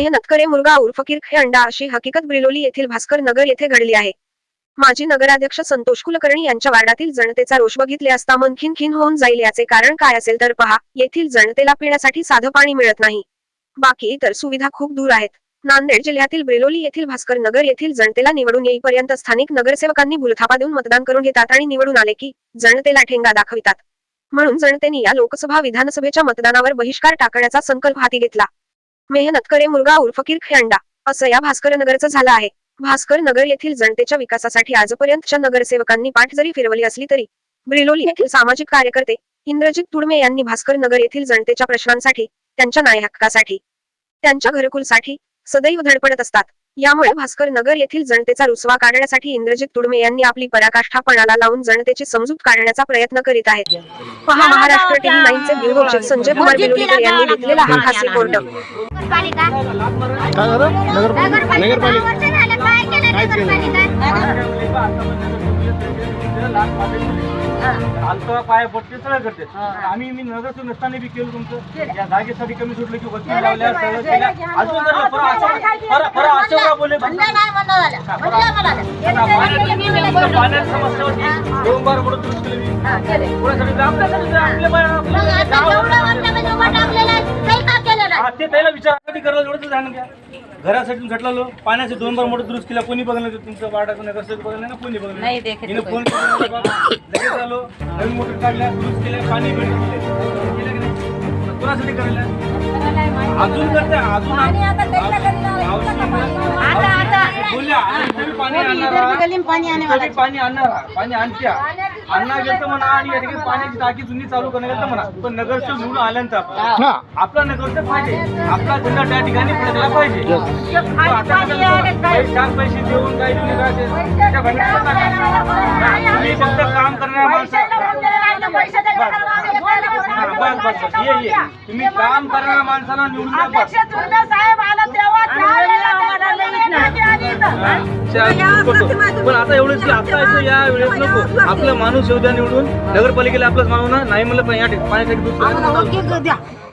मेहनत करे मुलगा उर्फ किरखे अंडा अशी हकीकत ब्रिलोली येथील भास्कर नगर येथे घडली आहे। माजी नगराध्यक्ष संतोष कुलकर्णी यांच्या वार्डातील जनतेचा रोष बघितले असता मन खिन्न होऊन जाईल। याचे कारण काय असेल तर पहा, येथील जनतेला पिण्यासाठी साधं पाणी मिळत नाही, बाकी इतर सुविधा खूप दूर आहेत। नांदेड जिल्ह्यातील ब्रिलोली येथील भास्कर नगर येथील जनतेला निवडून येईपर्यंत स्थानिक नगरसेवकांनी भूलथापा देऊन मतदान करून घेतात आणि निवडून आले की जनतेला ठेंगा दाखवितात। म्हणून जनतेने या लोकसभा विधानसभेच्या मतदानावर बहिष्कार टाकण्याचा संकल्प हाती घेतला। मेहनत करे मुलगा उर्फ किरखे अंडा असं या भास्कर नगरचं झालं आहे। भास्कर नगर येथील जनतेच्या विकासासाठी आजपर्यंतच्या नगरसेवकांनी पाठ जरी फिरवली असली तरी ब्रिलोली येथील सामाजिक कार्यकर्ते इंद्रजित तुडमे यांनी भास्कर नगर येथील जनतेच्या प्रश्नांसाठी, त्यांच्या न्याय हक्कासाठी, त्यांच्या घरकुलासाठी सदैव धडपडत असतात। यामुळे भास्कर नगर येथील जनतेचा रुसवा काढण्यासाठी इंद्रजित तुडमे यांनी आपली पराकाष्ठा पणाला लावून जनतेची समजूत काढण्याचा प्रयत्न करीत आहेत। पहा महाराष्ट्र टीव्ही 9 चे ब्युरो चीफ संजय कुमार बिलोलीकर यांनी घेतलेला हा खास रिपोर्ट। पाया पडते सगळं करते। आम्ही मी नगरसेवक नसताना बी केलं तुमचं या जागेसाठी कमी सुटलं की वकील लावल्या सगळं केलं। अजून बोलले पाण्याची समस्या होती, 2 बार मोठं दुरुस्त केली ते त्याला विचारासाठी करायला एवढं जाणून घ्या। घरासाठी झटलो पाण्याचे 2 बार मोठं दुरुस्त केला, कोणी बघलं तुमचं वार्डाचं नगरसेवक बघलं ना, कोणी बघलं नाही। फोन लगेच आलो, नवीन मोटर काढल्या, दुरुस्त केल्या, पाणी कोणासाठी करायला अजून करते अजून पाणी आणत्या आणणार गेलं म्हणा आणि या ठिकाणी पाण्याची टाकी जुनी चालू करण्यात गेलं म्हणा। पण नगरसेवक निवडून आल्यानंतर आपला नगरसेवक पाहिजे, आपला झेंडा त्या ठिकाणी फडकला पाहिजे। 4 पैसे देऊन काही तुम्ही फक्त काम करणाऱ्या माणसं तुम्ही काम करणाऱ्या माणसाला निवडून पण आता एवढंच की आता या वेळेस नको, आपला माणूस येऊ द्या निवडून। नगरपालिकेला आपलाच माणूस नाही म्हणलं पण या ठिकाणी पाण्यासाठी